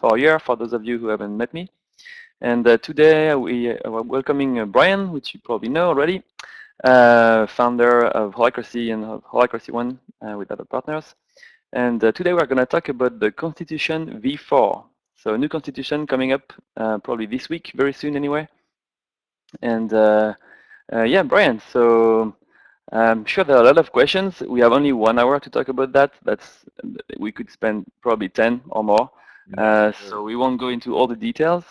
for a year, for those of you who haven't met me. And today we are welcoming Brian, which you probably know already, founder of Holacracy and of HolacracyOne with other partners. And today we're going to talk about the Constitution v4. So a new constitution coming up probably this week, very soon anyway. And yeah, Brian, so I'm sure there are a lot of questions. We have only 1 hour to talk about that. We could spend probably 10 or more. So we won't go into all the details.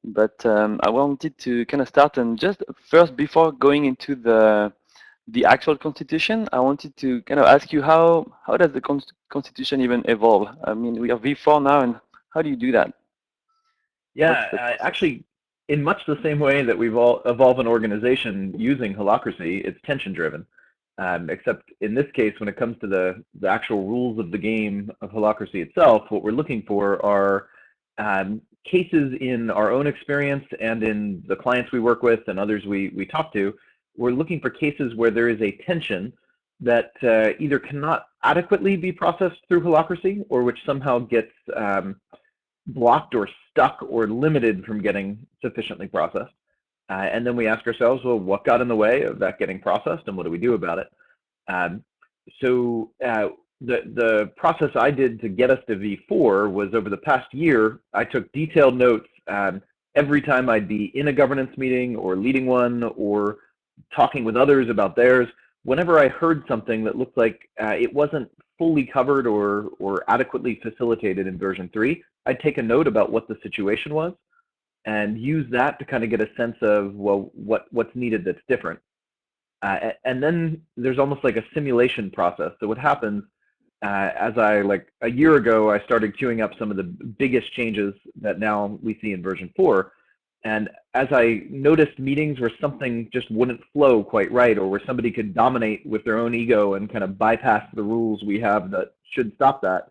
But I wanted to kind of start and just first, before going into the actual constitution, I wanted to kind of ask you how does the constitution even evolve? I mean, we are v4 now, and how do you do that? Yeah, actually, in much the same way that we've all evolved an organization using Holacracy, it's tension-driven. Except in this case, when it comes to the actual rules of the game of Holacracy itself, what we're looking for are cases in our own experience and in the clients we work with and others we talk to. We're looking for cases where there is a tension that either cannot adequately be processed through Holacracy or which somehow gets blocked or stuck or limited from getting sufficiently processed. And then we ask ourselves, well, what got in the way of that getting processed and what do we do about it? The process I did to get us to v4 was over the past year, I took detailed notes every time I'd be in a governance meeting or leading one or talking with others about theirs. Whenever I heard something that looked like it wasn't fully covered or adequately facilitated in version 3, I'd take a note about what the situation was and use that to kind of get a sense of, well, what's needed that's different. And then there's almost like a simulation process. So what happens, like a year ago, I started queuing up some of the biggest changes that now we see in version 4. And as I noticed meetings where something just wouldn't flow quite right, or where somebody could dominate with their own ego and kind of bypass the rules we have that should stop that,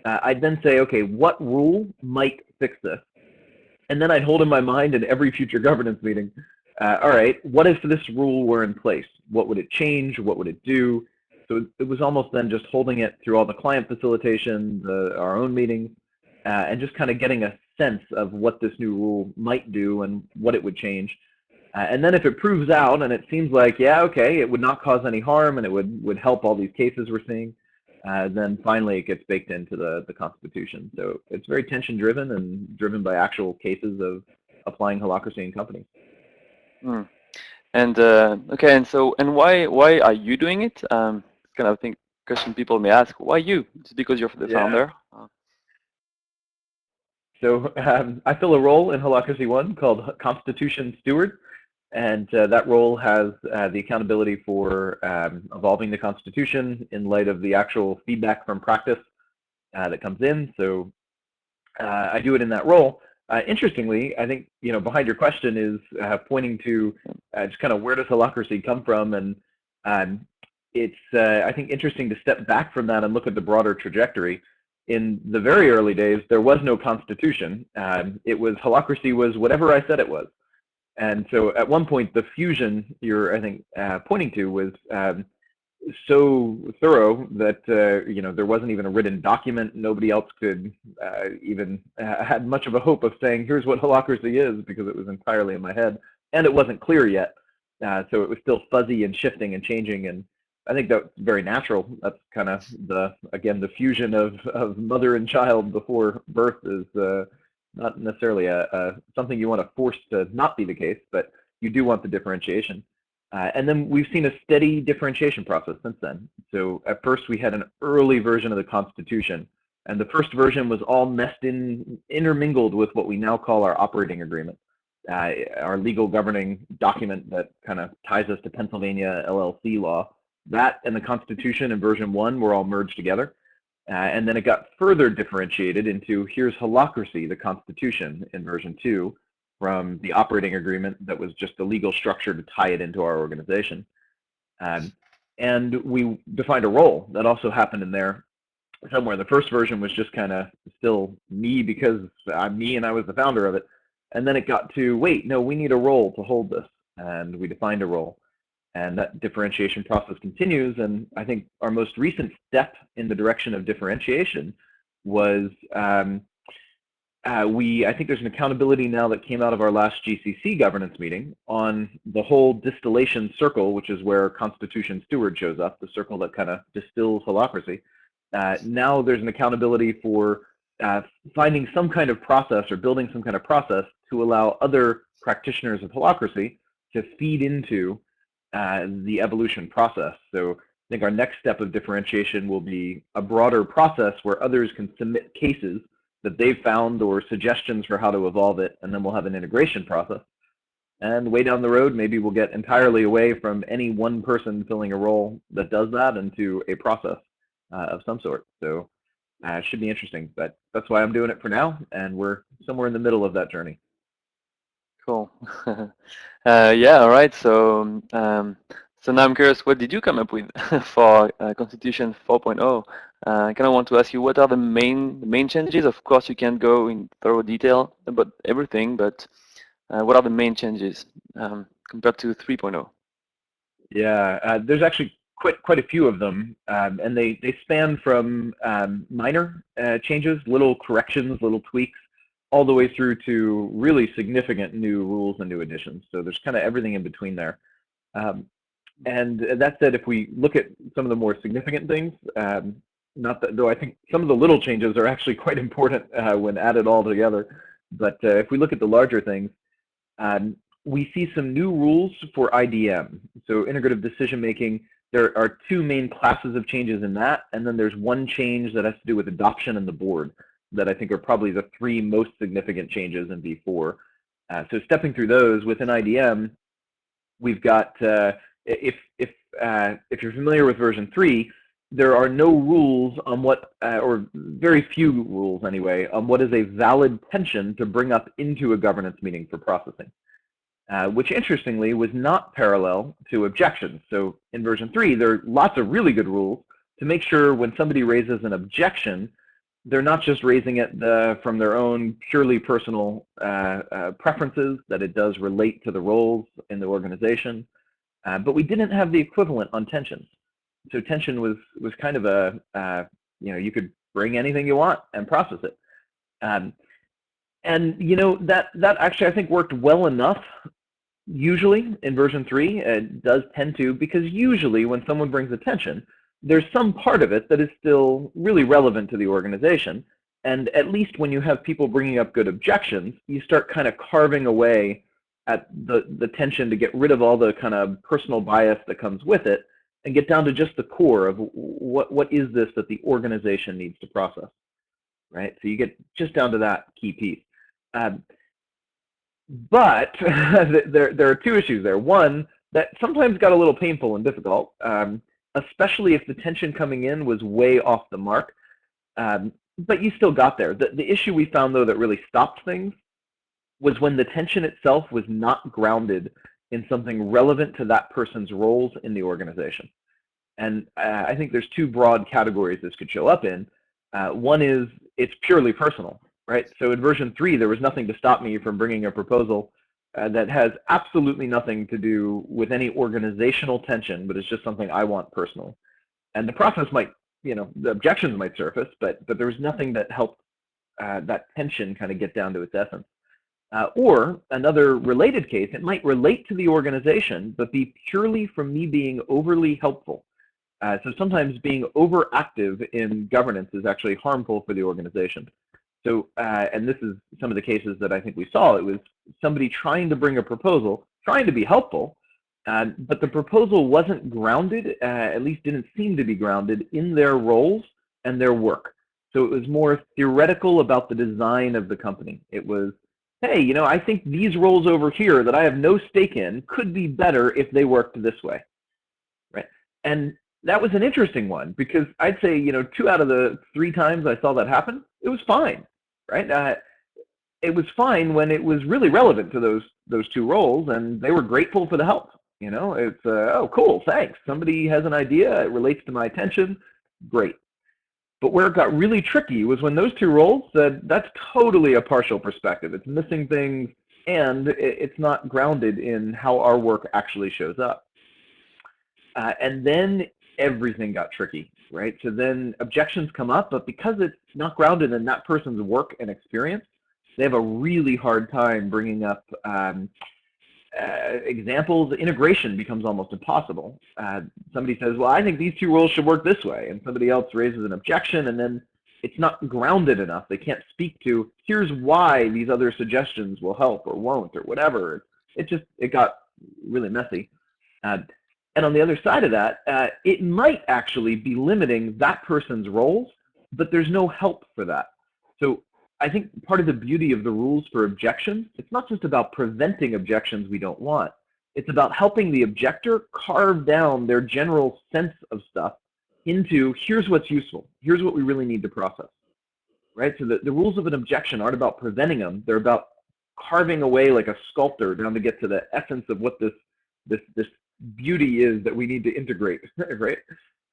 I'd then say, okay, what rule might fix this? And then I'd hold in my mind in every future governance meeting, all right, what if this rule were in place? What would it change? What would it do? So it was almost then just holding it through all the client facilitation, our own meetings, and just kind of getting a sense of what this new rule might do and what it would change. And then if it proves out and it seems like, yeah, okay, it would not cause any harm and it would help all these cases we're seeing, then finally it gets baked into the Constitution. So it's very tension-driven and driven by actual cases of applying Holacracy in companies. And okay, and why are you doing it? Kind of question people may ask. Why you? It's because you're the founder. So I fill a role in HolacracyOne called Constitution Steward, and that role has the accountability for evolving the Constitution in light of the actual feedback from practice that comes in. So I do it in that role. Interestingly, I think behind your question is pointing to just kind of where does Holacracy come from, and it's I think interesting to step back from that and look at the broader trajectory. In the very early days, there was no constitution. It was Holacracy was whatever I said it was, and so at one point the fusion you're I think pointing to was so thorough that there wasn't even a written document. Nobody else could even had much of a hope of saying here's what Holacracy is, because it was entirely in my head and it wasn't clear yet. So it was still fuzzy and shifting and changing, and I think that's very natural. That's kind of the fusion of mother and child before birth is not necessarily something you want to force to not be the case, but you do want the differentiation. And then we've seen a steady differentiation process since then. So at first we had an early version of the Constitution, and the first version was all intermingled with what we now call our operating agreement, our legal governing document that kind of ties us to Pennsylvania LLC law. That and the Constitution in version 1 were all merged together. And then it got further differentiated into here's Holacracy, the Constitution, in version 2, from the operating agreement that was just a legal structure to tie it into our organization. And we defined a role that also happened in there somewhere. The first version was just kind of still me because I'm me and I was the founder of it. And then it got to, wait, no, we need a role to hold this. And we defined a role. And that differentiation process continues. And I think our most recent step in the direction of differentiation was I think there's an accountability now that came out of our last GCC governance meeting on the whole distillation circle, which is where Constitution Steward shows up, the circle that kind of distills holacracy. Now there's an accountability for finding some kind of process or building some kind of process to allow other practitioners of holacracy to feed into the evolution process. So I think our next step of differentiation will be a broader process where others can submit cases that they've found or suggestions for how to evolve it, and then we'll have an integration process. And way down the road, maybe we'll get entirely away from any one person filling a role that does that into a process of some sort. So it should be interesting, but that's why I'm doing it for now, and we're somewhere in the middle of that journey. Cool. Yeah, all right. So now I'm curious, what did you come up with for Constitution 4.0? I kind of want to ask you, what are the main changes? Of course, you can't go in thorough detail about everything, but what are the main changes compared to 3.0? Yeah, there's actually quite a few of them, and they span from minor changes, little corrections, little tweaks, all the way through to really significant new rules and new additions. So there's kind of everything in between there. And that said, if we look at some of the more significant things, not that, though I think some of the little changes are actually quite important when added all together. But if we look at the larger things, we see some new rules for IDM. So integrative decision making, there are two main classes of changes in that, and then there's one change that has to do with adoption and the board that I think are probably the three most significant changes in v4. So stepping through those, within IDM, we've got, if you're familiar with version 3, there are no rules on what, or very few rules anyway, on what is a valid tension to bring up into a governance meeting for processing. Which interestingly was not parallel to objections. So in version 3, there are lots of really good rules to make sure when somebody raises an objection, they're not just raising it from their own purely personal preferences, that it does relate to the roles in the organization. But we didn't have the equivalent on tensions. So tension was kind of a, you could bring anything you want and process it. And that actually I think worked well enough. Usually in version 3, it does tend to, because usually when someone brings attention, there's some part of it that is still really relevant to the organization. And at least when you have people bringing up good objections, you start kind of carving away at the tension to get rid of all the kind of personal bias that comes with it and get down to just the core of what is this that the organization needs to process, right? So you get just down to that key piece. But there are two issues there. One, that sometimes got a little painful and difficult, especially if the tension coming in was way off the mark. But you still got there. The issue we found, though, that really stopped things was when the tension itself was not grounded in something relevant to that person's roles in the organization. And I think there's two broad categories this could show up in. One is it's purely personal. Right, so in version 3, there was nothing to stop me from bringing a proposal that has absolutely nothing to do with any organizational tension, but it's just something I want personally. And the process might, the objections might surface, but there was nothing that helped that tension kind of get down to its essence. Or another related case, it might relate to the organization, but be purely from me being overly helpful. So sometimes being overactive in governance is actually harmful for the organization. So, and this is some of the cases that I think we saw. It was somebody trying to bring a proposal, trying to be helpful, but the proposal wasn't grounded, at least didn't seem to be grounded in their roles and their work. So it was more theoretical about the design of the company. It was, hey, I think these roles over here that I have no stake in could be better if they worked this way, right? And that was an interesting one because I'd say, 2 out of the 3 times I saw that happen, it was fine. Right? It was fine when it was really relevant to those 2 roles, and they were grateful for the help. It's oh, cool, thanks. Somebody has an idea, it relates to my attention, great. But where it got really tricky was when those 2 roles said that's totally a partial perspective. It's missing things, and it's not grounded in how our work actually shows up. And then everything got tricky. Right? So then objections come up, but because it's not grounded in that person's work and experience, they have a really hard time bringing up examples. Integration becomes almost impossible. Somebody says, well, I think these two rules should work this way, and somebody else raises an objection, and then it's not grounded enough. They can't speak to, here's why these other suggestions will help or won't or whatever. It got really messy. And on the other side of that, it might actually be limiting that person's roles, but there's no help for that. So I think part of the beauty of the rules for objections, it's not just about preventing objections we don't want. It's about helping the objector carve down their general sense of stuff into, here's what's useful, here's what we really need to process, right? So the rules of an objection aren't about preventing them, they're about carving away like a sculptor down to get to the essence of what this beauty is that we need to integrate, right?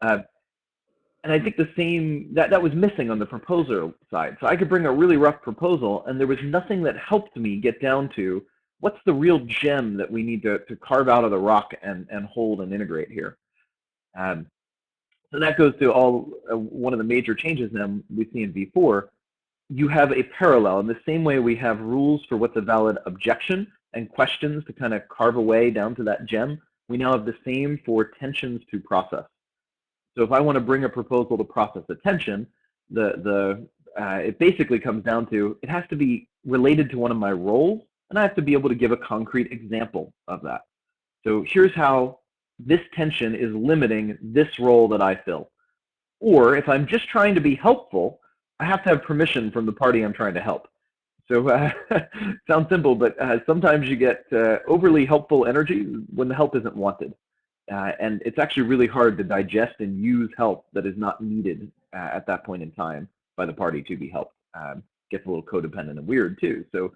And I think the same, that was missing on the proposer side. So I could bring a really rough proposal, and there was nothing that helped me get down to what's the real gem that we need to carve out of the rock and hold and integrate here. So that goes to one of the major changes now we see in v4. You have a parallel. In the same way we have rules for what's a valid objection and questions to kind of carve away down to that gem, we now have the same for tensions to process. So if I want to bring a proposal to process a tension, it basically comes down to, it has to be related to one of my roles, and I have to be able to give a concrete example of that. So here's how this tension is limiting this role that I fill. Or if I'm just trying to be helpful, I have to have permission from the party I'm trying to help. So sounds simple, but sometimes you get overly helpful energy when the help isn't wanted. And it's actually really hard to digest and use help that is not needed at that point in time by the party to be helped. Gets a little codependent and weird too. So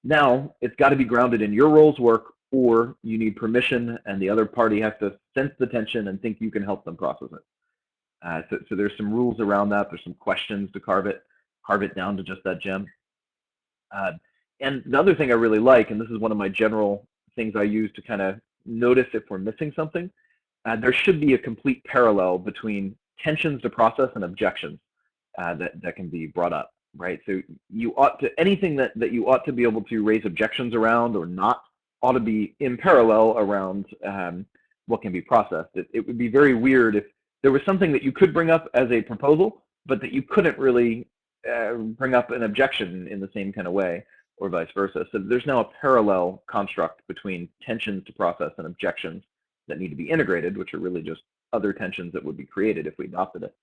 now it's got to be grounded in your role's work, or you need permission and the other party has to sense the tension and think you can help them process it. So there's some rules around that. There's some questions to carve it down to just that gem. And the other thing I really like, and this is one of my general things I use to kind of notice if we're missing something, there should be a complete parallel between tensions to process and objections that can be brought up, right? So you ought to, anything that you ought to be able to raise objections around or not ought to be in parallel around what can be processed. It would be very weird if there was something that you could bring up as a proposal, but that you couldn't really bring up an objection in the same kind of way, or vice versa. So there's now a parallel construct between tensions to process and objections that need to be integrated, which are really just other tensions that would be created if we adopted it.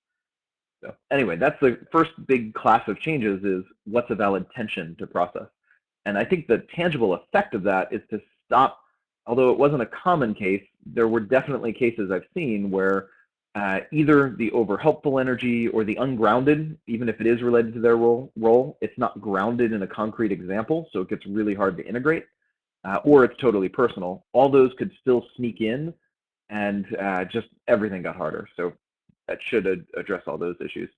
So anyway, that's the first big class of changes, is what's a valid tension to process. And I think the tangible effect of that is to stop, although it wasn't a common case, there were definitely cases I've seen where either the over-helpful energy or the ungrounded, even if it is related to their role, it's not grounded in a concrete example, so it gets really hard to integrate, or it's totally personal. All those could still sneak in, and just everything got harder. So that should address all those issues.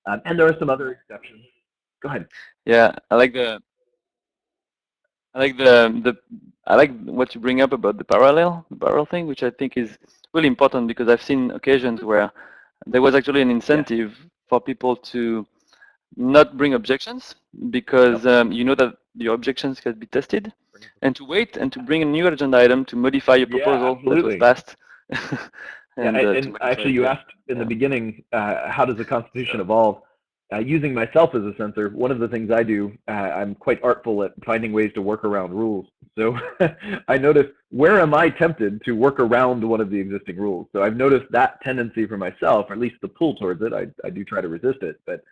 And there are some other exceptions. Go ahead. Yeah, I like what you bring up about the parallel thing, which I think is really important, because I've seen occasions where there was actually an incentive for people to not bring objections, because you know that your objections can be tested, and to wait and to bring a new agenda item to modify your proposal that was passed. And actually, you asked in the beginning, how does the Constitution evolve? Using myself as a censor, one of the things I do, I'm quite artful at finding ways to work around rules. So I noticed, where am I tempted to work around one of the existing rules? So I've noticed that tendency for myself, or at least the pull towards it. I do try to resist it, but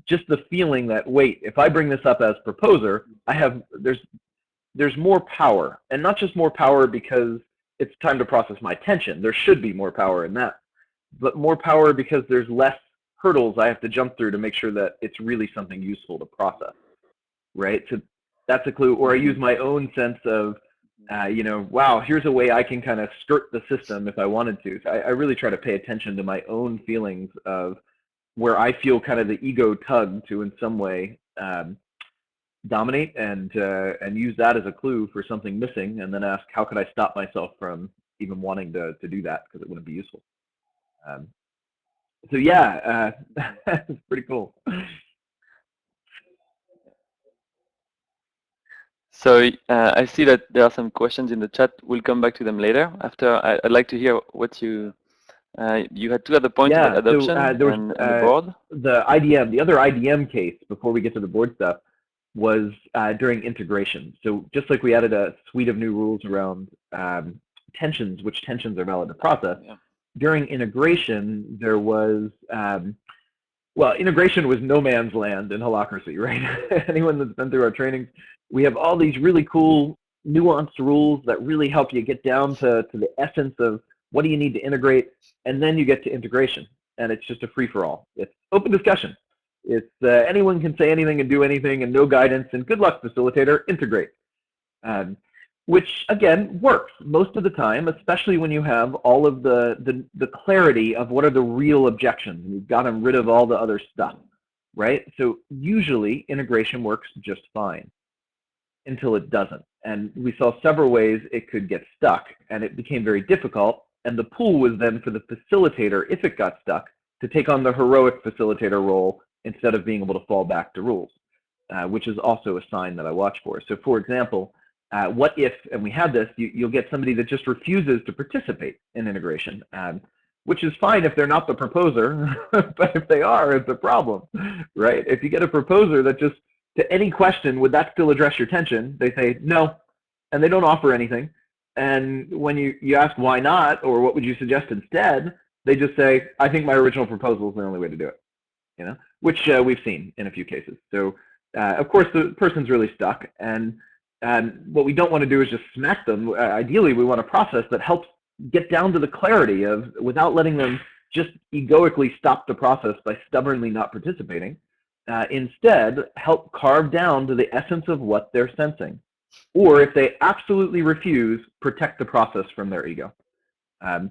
just the feeling that, wait, if I bring this up as proposer, there's more power, and not just more power because it's time to process my tension. There should be more power in that, but more power because there's less hurdles I have to jump through to make sure that it's really something useful to process, right? So that's a clue. Or I use my own sense of, wow, here's a way I can kind of skirt the system if I wanted to. So I really try to pay attention to my own feelings of where I feel kind of the ego tug to in some way dominate, and use that as a clue for something missing, and then ask, how could I stop myself from even wanting to do that, because it wouldn't be useful. So yeah, it's pretty cool. So I see that there are some questions in the chat. We'll come back to them later. After, I'd like to hear what you had two other points about Yeah, so adoption there was and the board. the other IDM case before we get to the board stuff was during integration. So just like we added a suite of new rules around tensions, which tensions are valid to process, Yeah. during integration there was, well, integration was no man's land in Holacracy, right? Anyone that's been through our trainings, we have all these really cool nuanced rules that really help you get down to the essence of what do you need to integrate, and then you get to integration, and it's just a free-for-all. It's open discussion. It's anyone can say anything and do anything, and no guidance, and good luck, facilitator, integrate. Which, again, works most of the time, especially when you have all of the clarity of what are the real objections, and you've gotten rid of all the other stuff, right? So usually, integration works just fine until it doesn't. And we saw several ways it could get stuck, and it became very difficult. And the pool was then for the facilitator, if it got stuck, to take on the heroic facilitator role instead of being able to fall back to rules, which is also a sign that I watch for. So for example, what if, and we had this, you'll get somebody that just refuses to participate in integration, which is fine if they're not the proposer, but if they are, it's a problem, right? If you get a proposer that just, to any question, would that still address your tension? They say no, and they don't offer anything. And when you ask why not, or what would you suggest instead, they just say, I think my original proposal is the only way to do it, you know, which we've seen in a few cases. So of course the person's really stuck, and what we don't want to do is just smack them. Ideally, we want a process that helps get down to the clarity of, without letting them just egoically stop the process by stubbornly not participating. Instead, help carve down to the essence of what they're sensing. Or if they absolutely refuse, protect the process from their ego. And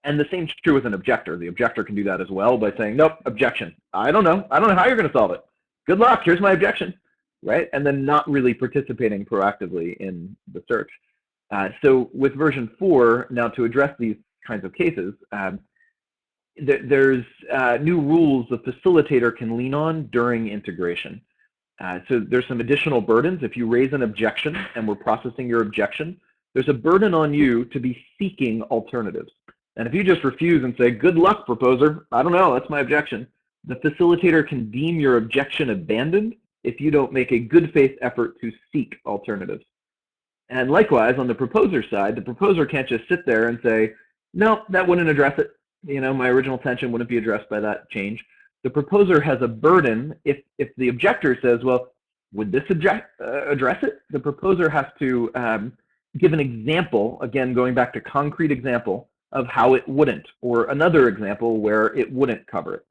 the same is true with an objector. The objector can do that as well by saying, nope, objection. I don't know how you're going to solve it. Good luck, here's my objection, right? And then not really participating proactively in the search. So with version 4, now to address these kinds of cases, there's new rules the facilitator can lean on during integration. So there's some additional burdens. If you raise an objection and we're processing your objection, there's a burden on you to be seeking alternatives. And if you just refuse and say, good luck, proposer, I don't know, that's my objection, the facilitator can deem your objection abandoned if you don't make a good faith effort to seek alternatives. And likewise, on the proposer side, the proposer can't just sit there and say, no, that wouldn't address it. You know, my original tension wouldn't be addressed by that change. The proposer has a burden. If the objector says, well, would this address it? The proposer has to give an example, again, going back to concrete example of how it wouldn't, or another example where it wouldn't cover it,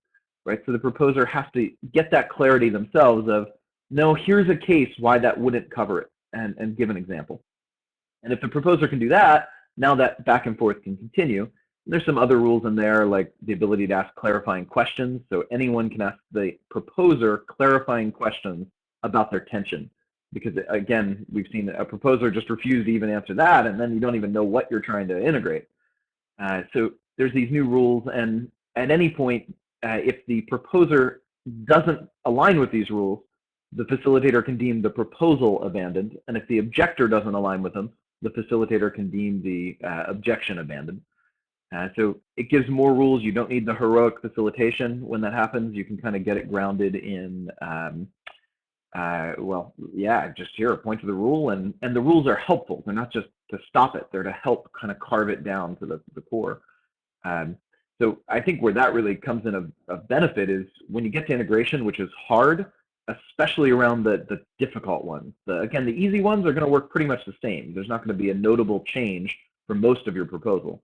right? So the proposer has to get that clarity themselves of, no, here's a case why that wouldn't cover it, and give an example. And if the proposer can do that, now that back and forth can continue. There's some other rules in there, like the ability to ask clarifying questions. So anyone can ask the proposer clarifying questions about their tension. Because again, we've seen a proposer just refuse to even answer that, and then you don't even know what you're trying to integrate. So there's these new rules, and at any point, if the proposer doesn't align with these rules, the facilitator can deem the proposal abandoned, and if the objector doesn't align with them, the facilitator can deem the objection abandoned. So it gives more rules. You don't need the heroic facilitation when that happens. You can kind of get it grounded in, well, yeah, just here, a point to the rule, and the rules are helpful. They're not just to stop it. They're to help kind of carve it down to the core. So I think where that really comes in of benefit is when you get to integration, which is hard, especially around the difficult ones. Again, the easy ones are going to work pretty much the same. There's not going to be a notable change for most of your proposal.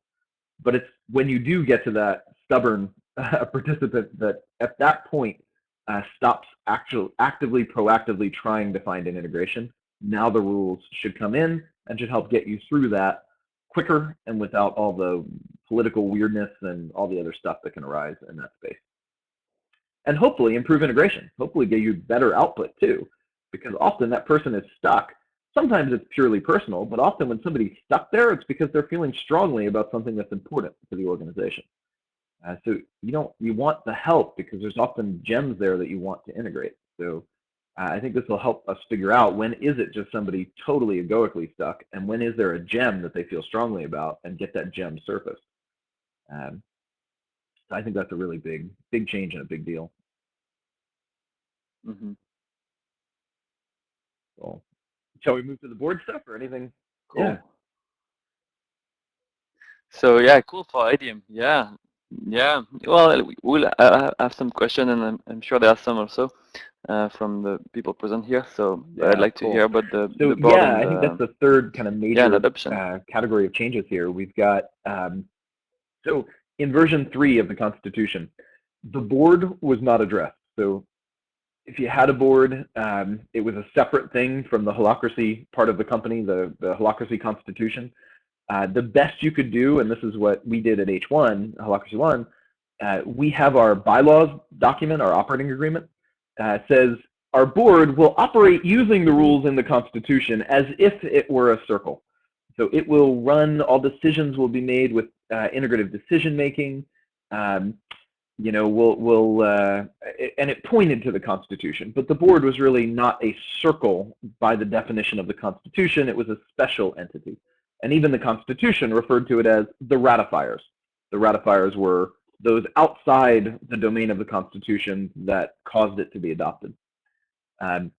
But it's when you do get to that stubborn participant that at that point stops actively, proactively trying to find an integration. Now the rules should come in and should help get you through that quicker and without all the political weirdness and all the other stuff that can arise in that space. And hopefully improve integration, hopefully get you better output too, because often that person is stuck. Sometimes it's purely personal, but often when somebody's stuck there, it's because they're feeling strongly about something that's important to the organization. So you want the help because there's often gems there that you want to integrate. So I think this will help us figure out when is it just somebody totally egoically stuck, and when is there a gem that they feel strongly about, and get that gem surfaced. So I think that's a really big change and a big deal. Mm-hmm. So, shall we move to the board stuff or anything? Cool. Yeah. So yeah, cool for IDM. Yeah, yeah. Well, we'll have some question, and I'm sure there are some also from the people present here. So Yeah, I'd like to cool. hear about the So board yeah, and I think that's the the third kind of major adoption. category of changes here. We've got so in version 3 of the Constitution, the board was not addressed. So if you had a board, it was a separate thing from the Holacracy part of the company, the Holacracy Constitution. The best you could do, and this is what we did at H1, HolacracyOne, we have our bylaws document, our operating agreement, says our board will operate using the rules in the Constitution as if it were a circle. So it will run, all decisions will be made with integrative decision making. You know, and it pointed to the Constitution, but the board was really not a circle by the definition of the Constitution. It was a special entity. And even the Constitution referred to it as the ratifiers. The ratifiers were those outside the domain of the Constitution that caused it to be adopted. And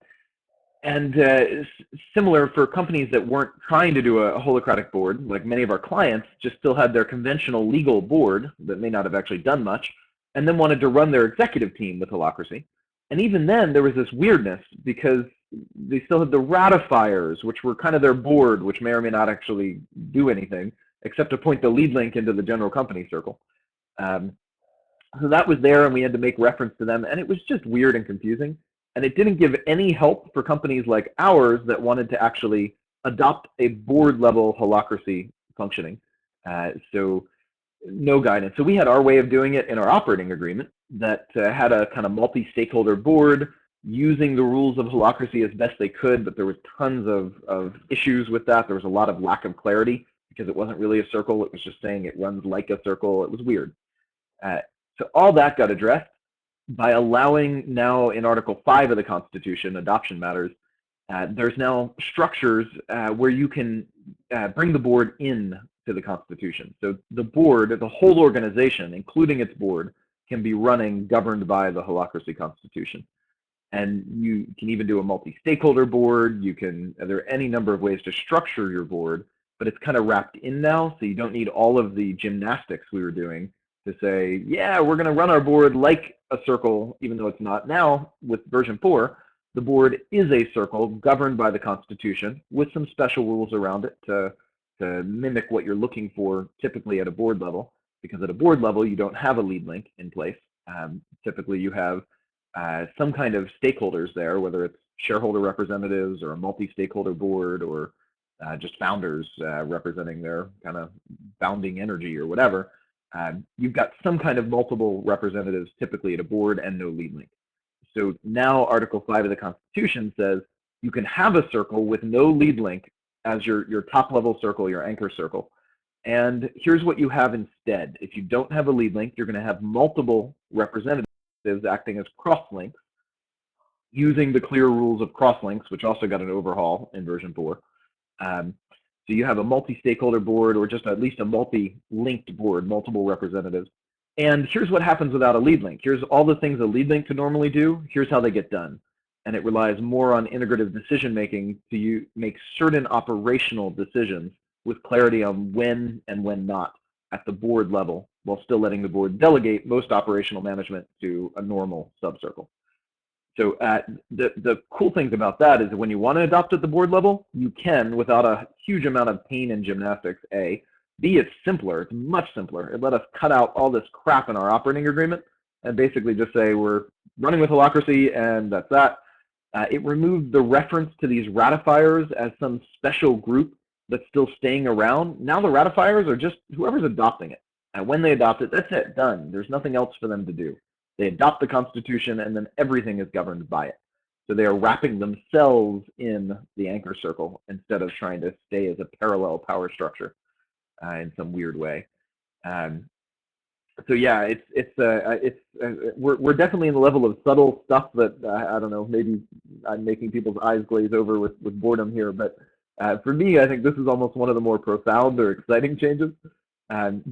similar for companies that weren't trying to do a holacratic board, like many of our clients just still had their conventional legal board that may not have actually done much, and then wanted to run their executive team with Holacracy. And even then, there was this weirdness because they still had the ratifiers, which were kind of their board, which may or may not actually do anything, except to point the lead link into the general company circle. So that was there, and we had to make reference to them, and it was just weird and confusing. And it didn't give any help for companies like ours that wanted to actually adopt a board-level holacracy functioning. So no guidance. So we had our way of doing it in our operating agreement that had a kind of multi-stakeholder board using the rules of holacracy as best they could, but there was tons of issues with that. There was a lot of lack of clarity because it wasn't really a circle. It was just saying it runs like a circle. It was weird. So all that got addressed by allowing now in Article 5 of the Constitution, adoption matters, there's now structures where you can bring the board in to the Constitution. So the board, the whole organization, including its board, can be running governed by the Holacracy Constitution. And you can even do a multi-stakeholder board. You can, there are any number of ways to structure your board, but it's kind of wrapped in now, so you don't need all of the gymnastics we were doing to say, yeah, we're going to run our board like a circle, even though it's not. Now, with version 4, the board is a circle governed by the Constitution with some special rules around it to mimic what you're looking for typically at a board level, because at a board level, you don't have a lead link in place. Typically, you have some kind of stakeholders there, whether it's shareholder representatives or a multi-stakeholder board or just founders representing their kind of founding energy or whatever. You've got some kind of multiple representatives typically at a board and no lead link. So now Article 5 of the Constitution says you can have a circle with no lead link as your top level circle, your anchor circle. And here's what you have instead. If you don't have a lead link, you're going to have multiple representatives acting as cross-links using the clear rules of cross-links, which also got an overhaul in version 4. So you have a multi-stakeholder board or just at least a multi-linked board, multiple representatives. And here's what happens without a lead link. Here's all the things a lead link could normally do. Here's how they get done. And it relies more on integrative decision making to make certain operational decisions with clarity on when and when not at the board level, while still letting the board delegate most operational management to a normal subcircle. So the cool things about that is that when you want to adopt at the board level, you can without a huge amount of pain and gymnastics, A. B, it's simpler. It's much simpler. It let us cut out all this crap in our operating agreement and basically just say we're running with Holacracy and that's that. It removed the reference to these ratifiers as some special group that's still staying around. Now the ratifiers are just whoever's adopting it. And when they adopt it, that's it, done. There's nothing else for them to do. They adopt the Constitution, and then everything is governed by it. So they are wrapping themselves in the anchor circle instead of trying to stay as a parallel power structure in some weird way. So yeah, we're definitely in the level of subtle stuff that I don't know. Maybe I'm making people's eyes glaze over with boredom here, but for me, I think this is almost one of the more profound or exciting changes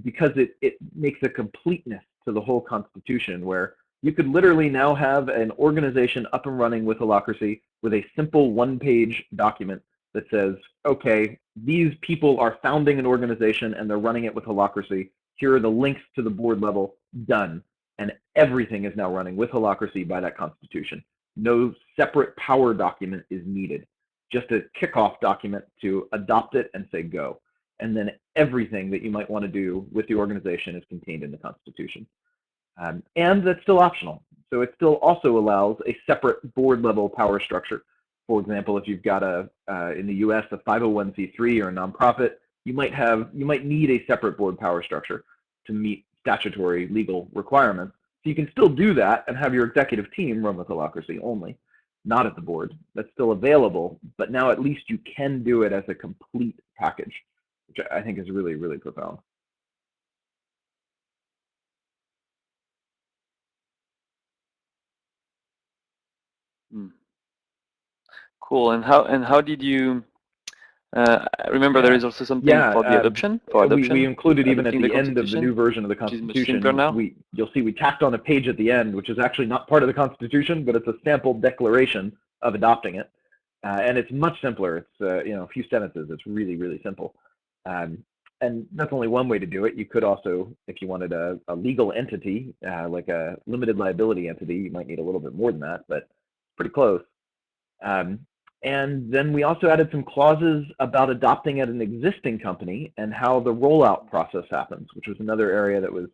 because it makes a completeness to the whole Constitution, where you could literally now have an organization up and running with Holacracy with a simple one-page document that says, okay, these people are founding an organization and they're running it with Holacracy. Here are the links to the board level, done. And everything is now running with Holacracy by that Constitution. No separate power document is needed. Just a kickoff document to adopt it and say go. And then everything that you might want to do with the organization is contained in the Constitution. And that's still optional. So it still also allows a separate board level power structure. For example, if you've got in the US, a 501c3 or a nonprofit, you might need a separate board power structure to meet statutory legal requirements. So you can still do that and have your executive team run with Holacracy only, not at the board. That's still available, but now at least you can do it as a complete package, which I think is really, really profound. Cool. And how did you? Remember, there is also something for the adoption. We included even at the end of the new version of the Constitution, which is much simpler Constitution, now. you'll see we tacked on a page at the end, which is actually not part of the Constitution, but it's a sample declaration of adopting it. And it's much simpler. It's a few sentences. It's really, really simple. And that's only one way to do it. You could also, if you wanted a legal entity, like a limited liability entity, you might need a little bit more than that, but pretty close. And then we also added some clauses about adopting at an existing company and how the rollout process happens, which was another area that was a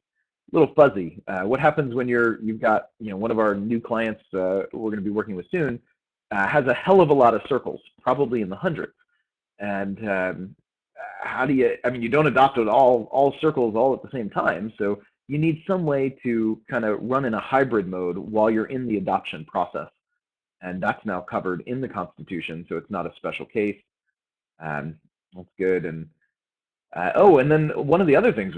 little fuzzy. What happens when you've got one of our new clients we're going to be working with soon has a hell of a lot of circles, probably in the hundreds. And how do you? I mean, you don't adopt it all circles all at the same time, so you need some way to kind of run in a hybrid mode while you're in the adoption process. And that's now covered in the Constitution, so it's not a special case. That's good. And and then one of the other things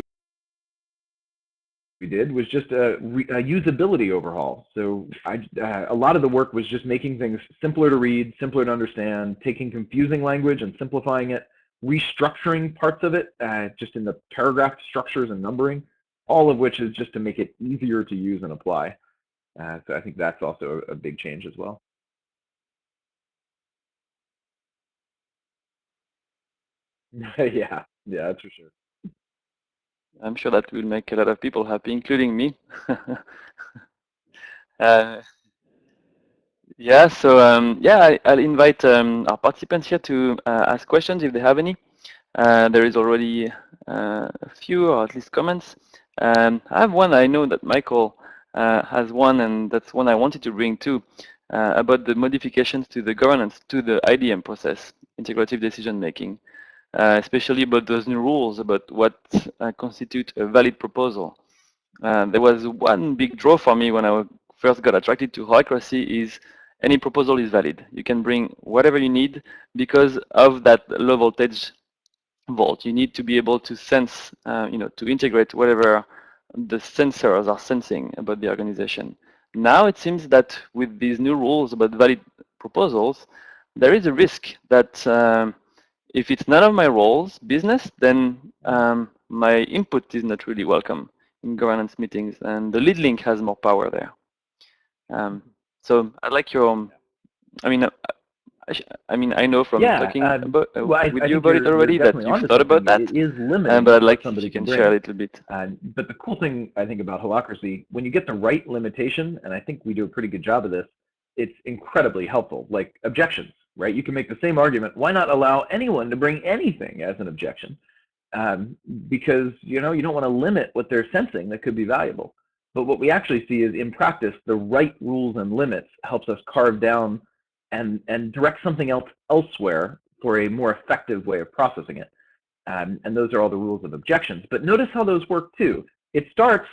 we did was just a usability overhaul. So a lot of the work was just making things simpler to read, simpler to understand, taking confusing language and simplifying it, restructuring parts of it just in the paragraph structures and numbering, all of which is just to make it easier to use and apply. So I think that's also a big change as well. Yeah, that's for sure. I'm sure that will make a lot of people happy, including me. Yeah, so I'll invite our participants here to ask questions if they have any. There is already a few, or at least comments. I have one. I know that Michael has one, and that's one I wanted to bring too, about the modifications to the governance, to the IDM process, integrative decision making, especially about those new rules about what constitute a valid proposal. There was one big draw for me when I first got attracted to Holacracy is any proposal is valid. You can bring whatever you need because of that low voltage vault. You need to be able to sense, to integrate whatever the sensors are sensing about the organization. Now it seems that with these new rules about valid proposals, there is a risk that if it's none of my roles, business, then my input is not really welcome in governance meetings, and the lead link has more power there. So I'd like your, I mean, I know from talking about, with you about it already that you've thought about that, it is limiting but I'd like if you can share a little bit. But the cool thing, I think, about Holacracy, when you get the right limitation, and I think we do a pretty good job of this, it's incredibly helpful, like objections, right? You can make the same argument. Why not allow anyone to bring anything as an objection? Because you don't want to limit what they're sensing that could be valuable. But what we actually see is, in practice, the right rules and limits helps us carve down and direct something else elsewhere for a more effective way of processing it. And those are all the rules of objections. But notice how those work too. It starts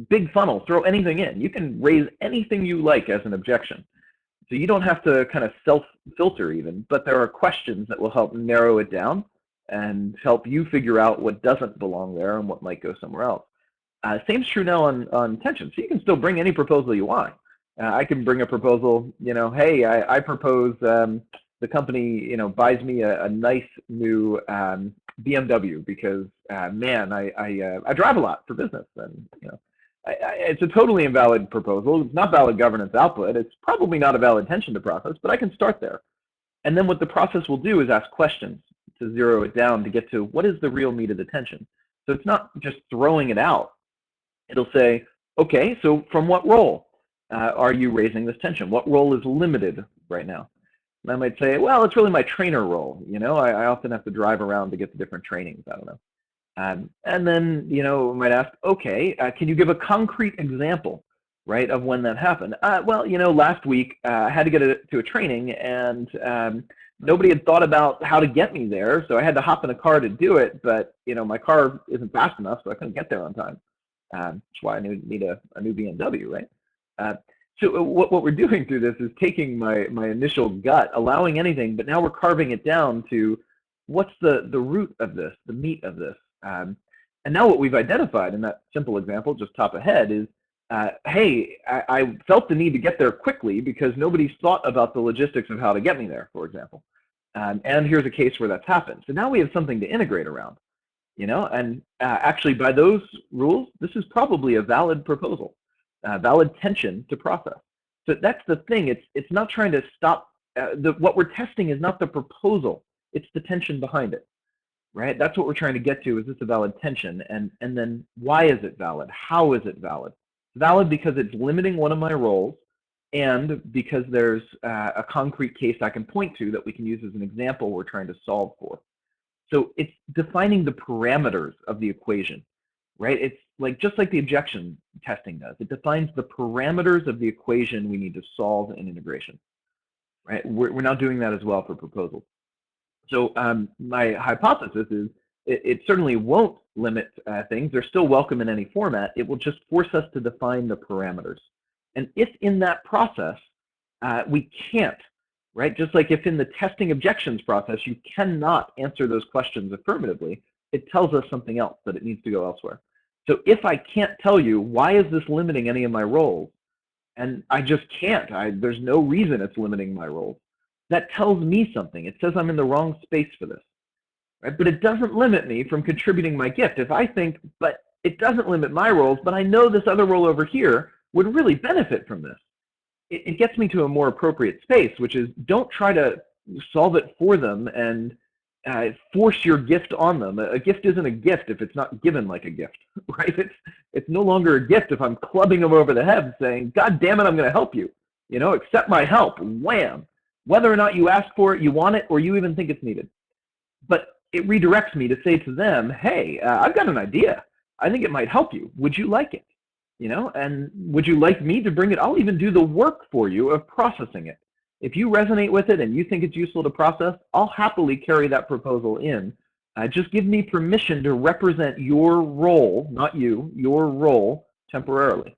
big funnel, throw anything in. You can raise anything you like as an objection. So you don't have to kind of self-filter even, but there are questions that will help narrow it down and help you figure out what doesn't belong there and what might go somewhere else. Same's true now on tension. So you can still bring any proposal you want. I can bring a proposal, hey, I propose the company, buys me a nice new BMW because, man, I drive a lot for business, and it's a totally invalid proposal. It's not valid governance output. It's probably not a valid tension to process, but I can start there. And then what the process will do is ask questions to zero it down to get to what is the real meat of the tension. So it's not just throwing it out. It'll say, okay, so from what role are you raising this tension? What role is limited right now? And I might say, well, it's really my trainer role. I often have to drive around to get to different trainings. I don't know. And then, we might ask, okay, can you give a concrete example, right, of when that happened? Well, last week I had to get to a training, and nobody had thought about how to get me there, so I had to hop in a car to do it, but, my car isn't fast enough, so I couldn't get there on time. That's why I need a new BMW, right? So what we're doing through this is taking my initial gut, allowing anything, but now we're carving it down to what's the root of this, the meat of this. And now what we've identified in that simple example, just top ahead, is, hey, I felt the need to get there quickly because nobody's thought about the logistics of how to get me there, for example. And here's a case where that's happened. So now we have something to integrate around. And actually by those rules, this is probably a valid proposal, valid tension to process. So that's the thing. It's not trying to stop. What we're testing is not the proposal. It's the tension behind it, right? That's what we're trying to get to. Is this a valid tension? And then why is it valid? How is it valid? It's valid because it's limiting one of my roles, and because there's a concrete case I can point to that we can use as an example we're trying to solve for. So it's defining the parameters of the equation, right? It's just like the objection testing does. It defines the parameters of the equation we need to solve in integration, right? We're now doing that as well for proposals. So my hypothesis is it certainly won't limit things. They're still welcome in any format. It will just force us to define the parameters. And if in that process we can't, right? Just like if in the testing objections process you cannot answer those questions affirmatively, it tells us something else, that it needs to go elsewhere. So if I can't tell you, why is this limiting any of my roles? And I just can't. There's no reason it's limiting my roles. That tells me something. It says I'm in the wrong space for this, right? But it doesn't limit me from contributing my gift. If I think, but it doesn't limit my roles, but I know this other role over here would really benefit from this, it gets me to a more appropriate space, which is don't try to solve it for them and force your gift on them. A gift isn't a gift if it's not given like a gift, right? It's no longer a gift if I'm clubbing them over the head saying, God damn it, I'm going to help you. Accept my help. Wham. Whether or not you ask for it, you want it, or you even think it's needed. But it redirects me to say to them, hey, I've got an idea. I think it might help you. Would you like it? And would you like me to bring it? I'll even do the work for you of processing it. If you resonate with it and you think it's useful to process, I'll happily carry that proposal in. Just give me permission to represent your role, not you, your role temporarily,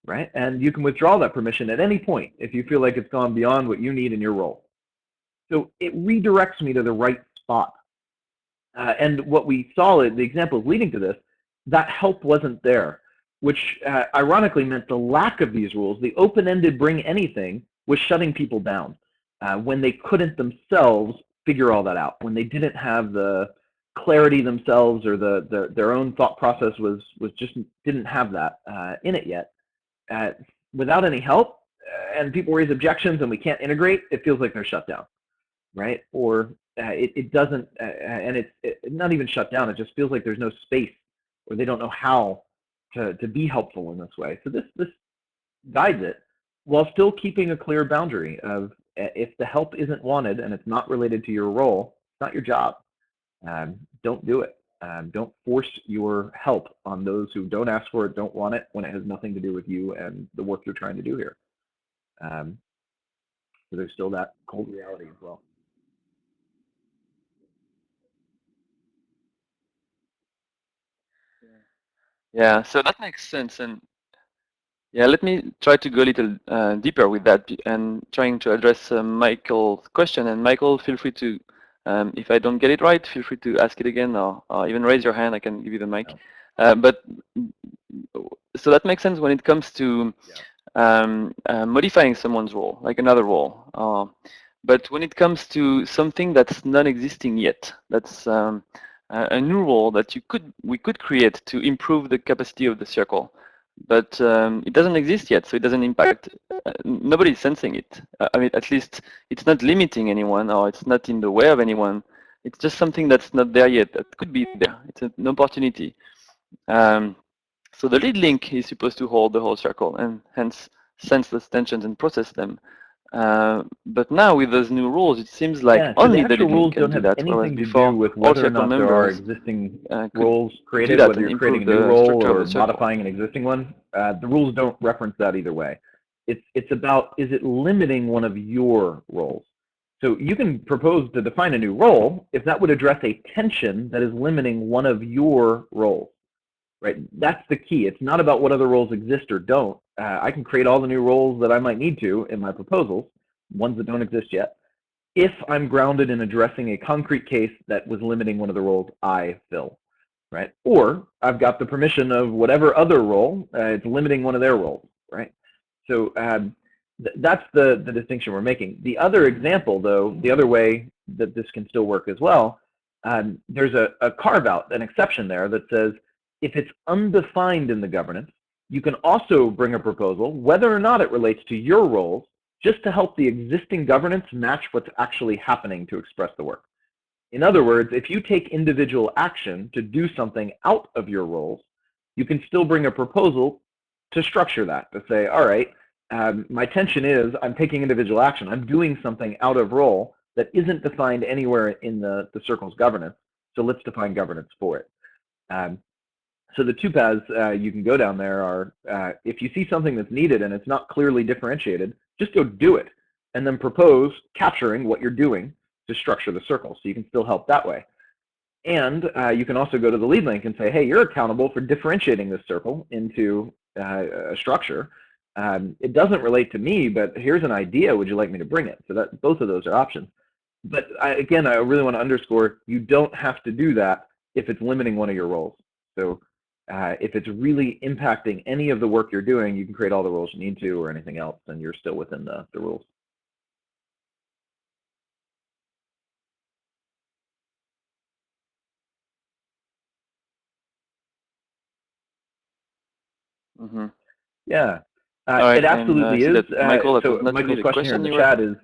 right? And you can withdraw that permission at any point if you feel like it's gone beyond what you need in your role. So it redirects me to the right spot. And what we saw, the examples leading to this, that help wasn't there, which ironically meant the lack of these rules, the open-ended bring anything, was shutting people down when they couldn't themselves figure all that out, when they didn't have the clarity themselves, or their own thought process was just didn't have that in it yet. Without any help, and people raise objections and we can't integrate, it feels like they're shut down, right? Or it doesn't, and it's not even shut down, it just feels like there's no space, or they don't know how to be helpful in this way. So this guides it, while still keeping a clear boundary of, if the help isn't wanted and it's not related to your role, it's not your job. Don't do it. Don't force your help on those who don't ask for it, don't want it, when it has nothing to do with you and the work you're trying to do here. So there's still that cold reality as well. Yeah, so that makes sense. And yeah, let me try to go a little deeper with that and trying to address Michael's question. And Michael, feel free to, if I don't get it right, feel free to ask it again, or even raise your hand. I can give you the mic. But so that makes sense when it comes to modifying someone's role, like another role. But when it comes to something that's non-existing yet, that's a new role that we could create to improve the capacity of the circle, but it doesn't exist yet, so it doesn't impact. Nobody's sensing it. I mean, at least it's not limiting anyone, or it's not in the way of anyone. It's just something that's not there yet. That could be there. It's an opportunity. Um, so the lead link is supposed to hold the whole circle and hence sense those tensions and process them. But now with those new rules, it seems like Yeah, so the only the actual lead link rules can don't do have that, whereas anything to do before with all whether or circle not there are members existing could roles do created, that whether and you're creating improve a new the role structure of or the circle. modifying an existing one. The rules don't reference that either way. It's about, is it limiting one of your roles? So you can propose to define a new role if that would address a tension that is limiting one of your roles. Right? That's the key. It's not about what other roles exist or don't. I can create all the new roles that I might need to in my proposals, ones that don't exist yet, if I'm grounded in addressing a concrete case that was limiting one of the roles I fill, right? Or I've got the permission of whatever other role, it's limiting one of their roles, right? So that's the distinction we're making. The other example, though, the other way that this can still work as well, there's a carve-out, an exception there that says if it's undefined in the governance, you can also bring a proposal, whether or not it relates to your roles, just to help the existing governance match what's actually happening to express the work. In other words, if you take individual action to do something out of your roles, you can still bring a proposal to structure that, to say, all right, my tension is I'm taking individual action. I'm doing something out of role that isn't defined anywhere in the circle's governance, so let's define governance for it. So the two paths you can go down there are, if you see something that's needed and it's not clearly differentiated, just go do it, and then propose capturing what you're doing to structure the circle, so you can still help that way. And you can also go to the lead link and say, hey, you're accountable for differentiating this circle into a structure. It doesn't relate to me, but here's an idea. Would you like me to bring it? So that both of those are options. But again, I really want to underscore, you don't have to do that if it's limiting one of your roles. So if it's really impacting any of the work you're doing, you can create all the roles you need to or anything else, and you're still within the rules. Mm-hmm. Yeah, All right, it and I absolutely see is. that Michael, that was So not really Michael's the question here in question the you were chat is,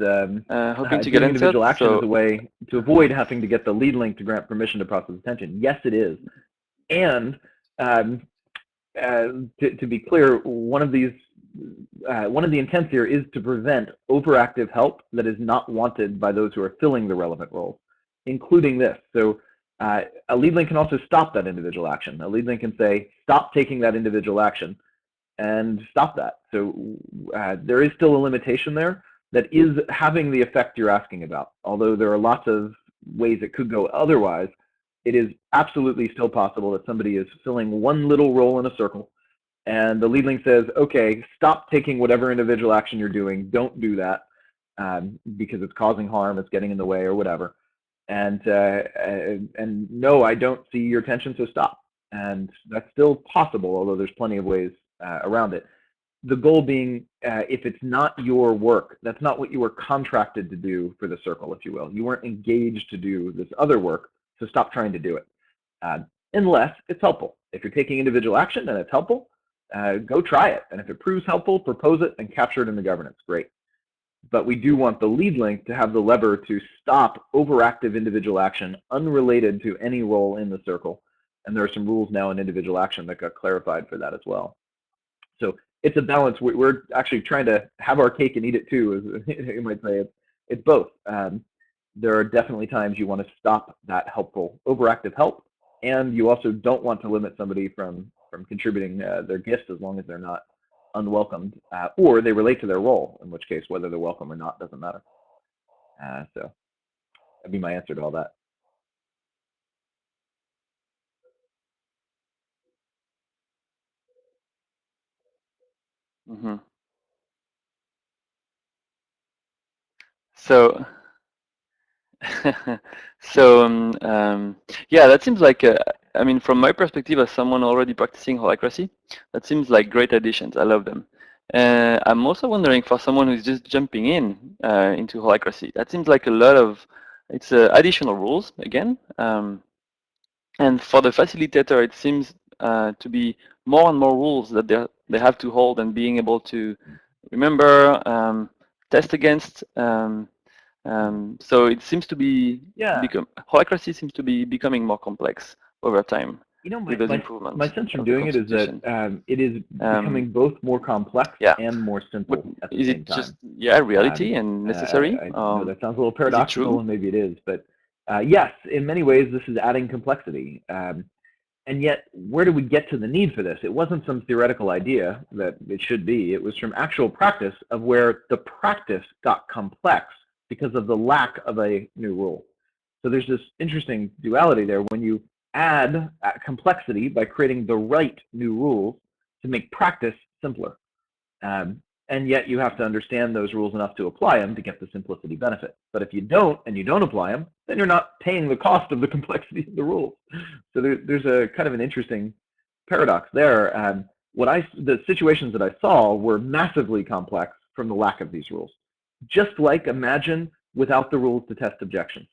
hoping to get doing answered. individual action is So a way to avoid having to get the lead link to grant permission to process attention. Yes, it is. And to be clear, one of the intents here is to prevent overactive help that is not wanted by those who are filling the relevant roles, including this. So a lead link can also stop that individual action. A lead link can say, stop taking that individual action and stop that. So there is still a limitation there that is having the effect you're asking about. Although there are lots of ways it could go otherwise, it is absolutely still possible that somebody is filling one little role in a circle, and the lead link says, okay, stop taking whatever individual action you're doing. Don't do that because it's causing harm, it's getting in the way, or whatever. And no, I don't see your tension, so stop. And that's still possible, although there's plenty of ways around it. The goal being, if it's not your work, that's not what you were contracted to do for the circle, if you will. You weren't engaged to do this other work, so stop trying to do it, unless it's helpful. If you're taking individual action and it's helpful, go try it. And if it proves helpful, propose it and capture it in the governance. Great. But we do want the lead link to have the lever to stop overactive individual action unrelated to any role in the circle. And there are some rules now in individual action that got clarified for that as well. So it's a balance. We're actually trying to have our cake and eat it too, as you might say. It's both. There are definitely times you want to stop that helpful overactive help, and you also don't want to limit somebody from contributing their gifts as long as they're not unwelcomed, or they relate to their role, in which case whether they're welcome or not doesn't matter. So that'd be my answer to all that. mm-hmm. So so yeah, that seems like I mean, from my perspective as someone already practicing Holacracy, that seems like great additions. I love them. I'm also wondering for someone who's just jumping in into Holacracy, that seems like a lot of, it's additional rules again. And for the facilitator, it seems to be more and more rules that they have to hold and being able to remember, test against. So it seems to be Yeah. Holacracy seems to be becoming more complex over time You know, with those my improvements sense from of the doing it is that Constitution. it is becoming both more complex Yeah, and more but simple at the is same it just time. reality and necessary? I know that sounds a little Is it paradoxical, true? and maybe it is, but yes, in many ways, this is adding complexity. And yet, where do we get to the need for this? It wasn't some theoretical idea that it should be. It was from actual practice of where the practice got complex because of the lack of a new rule. So there's this interesting duality there. When you add complexity by creating the right new rules to make practice simpler. And yet you have to understand those rules enough to apply them to get the simplicity benefit. But if you don't, and you don't apply them, then you're not paying the cost of the complexity of the rules. So there's a kind of an interesting paradox there. The situations that I saw were massively complex from the lack of these rules. Just like imagine without the rules to test objections,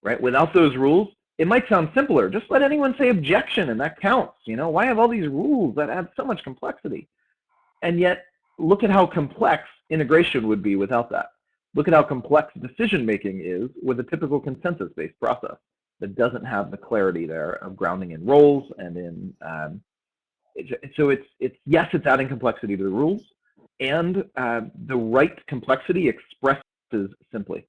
right? Without those rules, it might sound simpler. Just let anyone say objection and that counts. You know, why have all these rules that add so much complexity? And yet, look at how complex integration would be without that. Look at how complex decision-making is with a typical consensus-based process that doesn't have the clarity there of grounding in roles and in, so yes, it's adding complexity to the rules, and the right complexity expresses simply.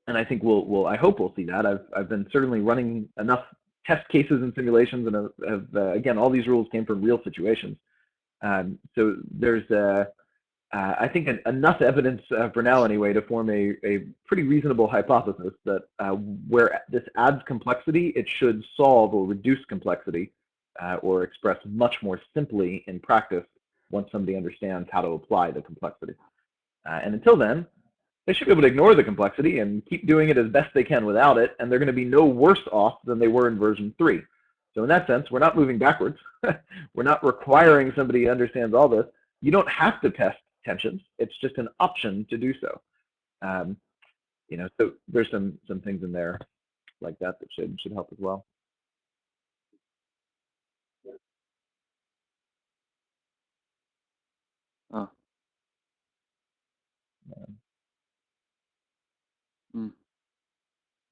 And I think I hope we'll see that. I've been certainly running enough test cases and simulations, and again, all these rules came from real situations. So there's, I think, enough evidence for now anyway to form a pretty reasonable hypothesis that where this adds complexity, it should solve or reduce complexity or express much more simply in practice once somebody understands how to apply the complexity. And until then, they should be able to ignore the complexity and keep doing it as best they can without it, and they're going to be no worse off than they were in version 3. So in that sense, we're not moving backwards. We're not requiring somebody who understands all this. You don't have to test tensions. It's just an option to do so. You know, so there's some things in there like that that should help as well. Oh. Mm.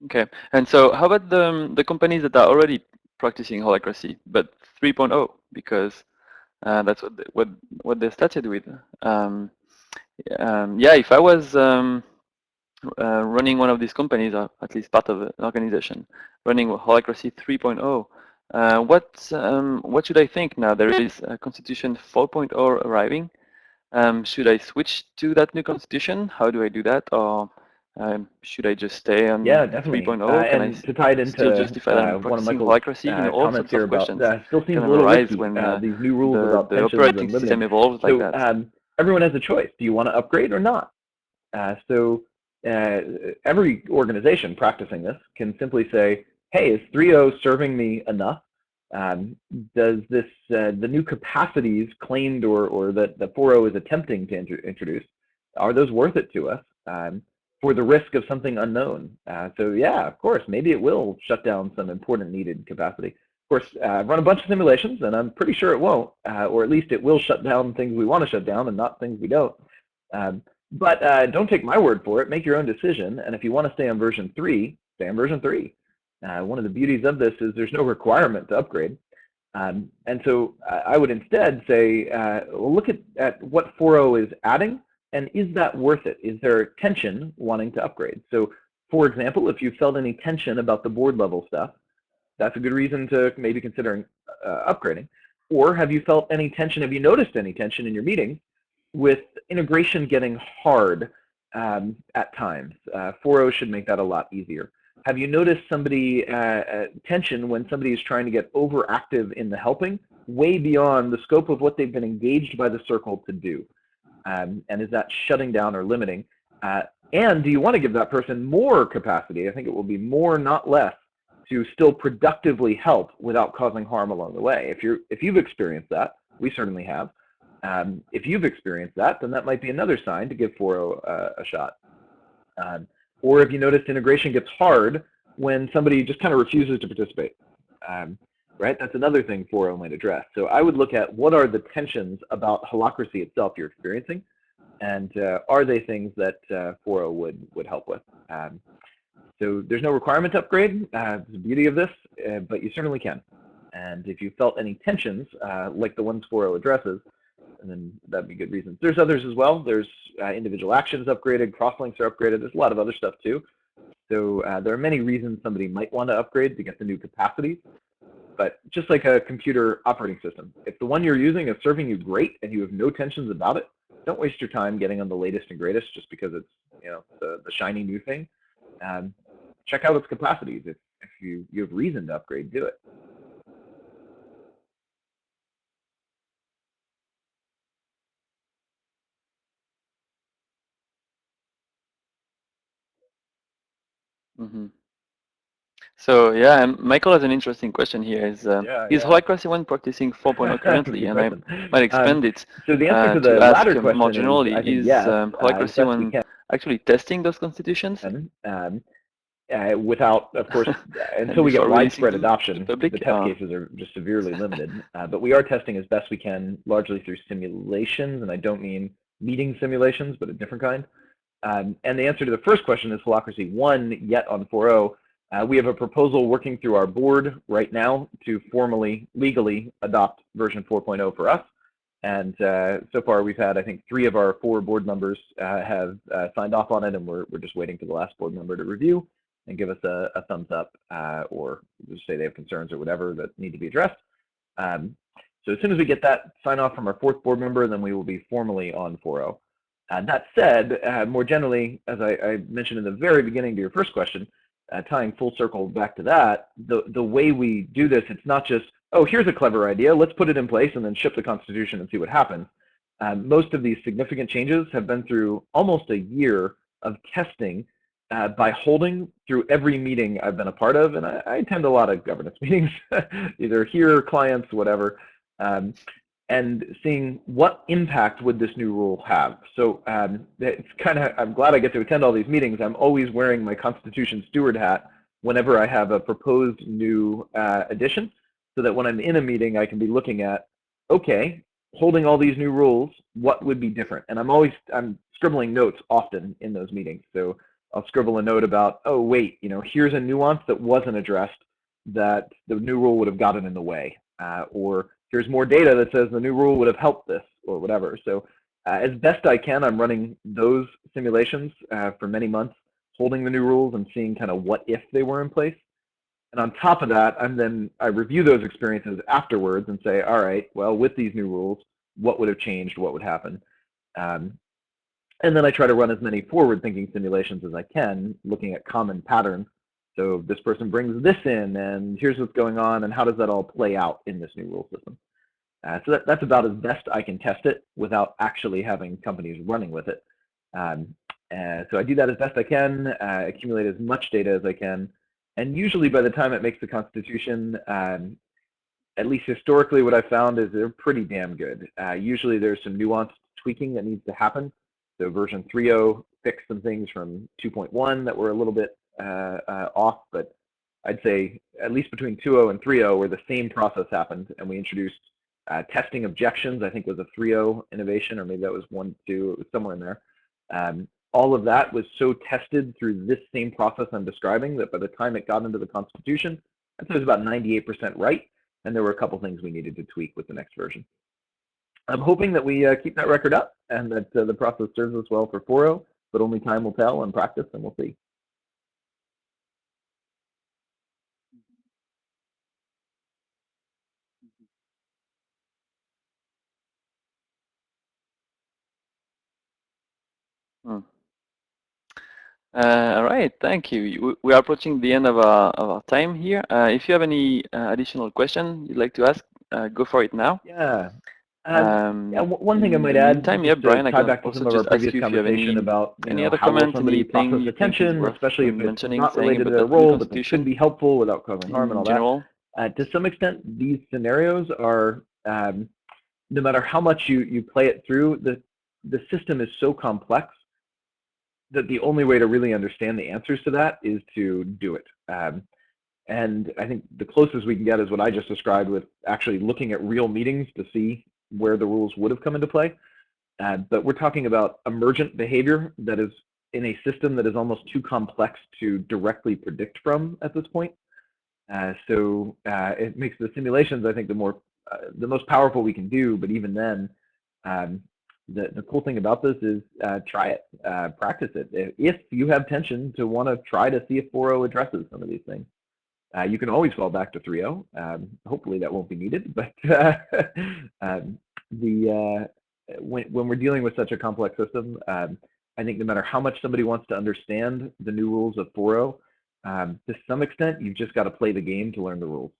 Okay, and so how about the companies that are already practicing Holacracy, but 3.0, because that's what they started with. Yeah, if I was running one of these companies, or at least part of an organization, running Holacracy 3.0, what should I think now? There is Constitution 4.0 arriving. Should I switch to that new constitution? How do I do that? Or should I just stay on Yeah, definitely. 3.0? Can I And to tie it still into justify that I'm one of practicing Michael's Holacracy? You know, all comments sorts here of about questions still seems kind a of little arise risky, when these new rules about the tensions operating and limiting. system evolves like So that. everyone has a choice. Do you want to upgrade or not? So every organization practicing this can simply say, hey, is 3.0 serving me enough? Does this the new capacities claimed or that the 4.0 is attempting to introduce, are those worth it to us for the risk of something unknown? So yeah, of course, maybe it will shut down some important needed capacity. Of course, I've run a bunch of simulations, and I'm pretty sure it won't, or at least it will shut down things we want to shut down and not things we don't. But don't take my word for it. Make your own decision. And if you want to stay on version 3, stay on version 3. One of the beauties of this is there's no requirement to upgrade. And so I would instead say, well, look at what 4.0 is adding, and is that worth it? Is there tension wanting to upgrade? So, for example, if you felt any tension about the board level stuff, that's a good reason to maybe considering upgrading. Or have you felt any tension? Have you noticed any tension in your meetings with integration getting hard at times? 4.0 should make that a lot easier. Have you noticed somebody tension when somebody is trying to get overactive in the helping, way beyond the scope of what they've been engaged by the circle to do? And is that shutting down or limiting? And do you want to give that person more capacity? I think it will be more, not less, to still productively help without causing harm along the way. If you've experienced that, we certainly have. If you've experienced that, then that might be another sign to give 4.0 a shot. Or if you notice integration gets hard when somebody just kind of refuses to participate, right? That's another thing 4.0 might address. So I would look at what are the tensions about Holacracy itself you're experiencing, and are they things that 4.0 would help with? So there's no requirement to upgrade. It's the beauty of this, but you certainly can. And if you felt any tensions, like the ones 4.0 addresses, and then that'd be good reasons. There's others as well. There's individual actions upgraded, crosslinks are upgraded. There's a lot of other stuff too. So there are many reasons somebody might want to upgrade to get the new capacities. But just like a computer operating system, if the one you're using is serving you great and you have no tensions about it, don't waste your time getting on the latest and greatest just because it's the shiny new thing. Check out its capacities. If you have reason to upgrade, do it. Mm-hmm. So yeah, Michael has an interesting question here. Is HolacracyOne practicing 4.0 currently? And I might expand it so the answer to the ask latter question more generally, is yes, HolacracyOne actually testing those constitutions? Without, of course, until we get widespread adoption, the test cases are just severely limited. But we are testing as best we can, largely through simulations, and I don't mean meeting simulations, but a different kind. And the answer to the first question is HolacracyOne yet on 4.0. We have a proposal working through our board right now to formally, legally adopt version 4.0 for us. And so far we've had, I think, 3 of our 4 board members have signed off on it, and we're just waiting for the last board member to review and give us a thumbs up, or just say they have concerns or whatever that need to be addressed. So as soon as we get that sign off from our 4th board member, then we will be formally on 4.0. That said, more generally, as I mentioned in the very beginning to your first question, tying full circle back to that, the way we do this, it's not just, oh, here's a clever idea, let's put it in place and then ship the Constitution and see what happens. Most of these significant changes have been through almost a year of testing by holding through every meeting I've been a part of, and I attend a lot of governance meetings, either here, clients, whatever, and seeing what impact would this new rule have. So it's I'm glad I get to attend all these meetings. I'm always wearing my Constitution steward hat whenever I have a proposed new addition, so that when I'm in a meeting, I can be looking at, okay, holding all these new rules, what would be different? And I'm scribbling notes often in those meetings. So I'll scribble a note about, oh, wait, here's a nuance that wasn't addressed that the new rule would have gotten in the way, or here's more data that says the new rule would have helped this, or whatever. So as best I can, I'm running those simulations for many months, holding the new rules and seeing kind of what if they were in place. And on top of that, I review those experiences afterwards and say, all right, well, with these new rules, what would have changed, what would happen? And then I try to run as many forward-thinking simulations as I can, looking at common patterns. So this person brings this in, and here's what's going on, and how does that all play out in this new rule system? So that's about as best I can test it without actually having companies running with it. So I do that as best I can, accumulate as much data as I can, and usually by the time it makes the Constitution, at least historically what I've found is they're pretty damn good. Usually there's some nuanced tweaking that needs to happen. So version 3.0 fixed some things from 2.1 that were a little bit off, but I'd say at least between 2.0 and 3.0 where the same process happened, and we introduced testing objections, I think was a 3.0 innovation, or maybe that was 1.2, it was somewhere in there. All of that was so tested through this same process I'm describing that by the time it got into the Constitution, I'd say it was about 98% right, and there were a couple things we needed to tweak with the next version. I'm hoping that we keep that record up and that the process serves us well for 4.0, but only time will tell in practice, and we'll see. All right, thank you. We are approaching the end of our time here. If you have any additional question you'd like to ask, go for it now. Yeah. Yeah, one thing I In might the aad, meantime, yeah, just to Brian, I tie can back to also some of our just ask previous you if you have conversation about, any other how will comment, somebody anything process you think is attention, worth especially if it's mentioning, not saying related to about their that new role, but they could constitution be helpful without causing harm and in all that. general. To some extent, these scenarios are, no matter how much you play it through, the system is so complex that the only way to really understand the answers to that is to do it. And I think the closest we can get is what I just described, with actually looking at real meetings to see where the rules would have come into play. But we're talking about emergent behavior that is in a system that is almost too complex to directly predict from at this point. So it makes the simulations, I think, the most powerful we can do. But even then, the cool thing about this is try it, practice it. If you have tension to want to try to see if 4.0 addresses some of these things. You can always fall back to 3.0. Hopefully that won't be needed, but when we're dealing with such a complex system, I think no matter how much somebody wants to understand the new rules of 4.0, to some extent, you've just got to play the game to learn the rules.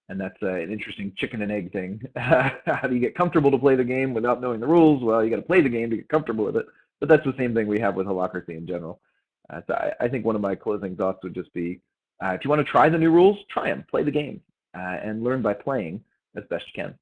And that's an interesting chicken and egg thing. How do you get comfortable to play the game without knowing the rules? Well, you got to play the game to get comfortable with it. But that's the same thing we have with Holacracy in general. So I think one of my closing thoughts would just be, if you want to try the new rules, try them, play the game, and learn by playing as best you can.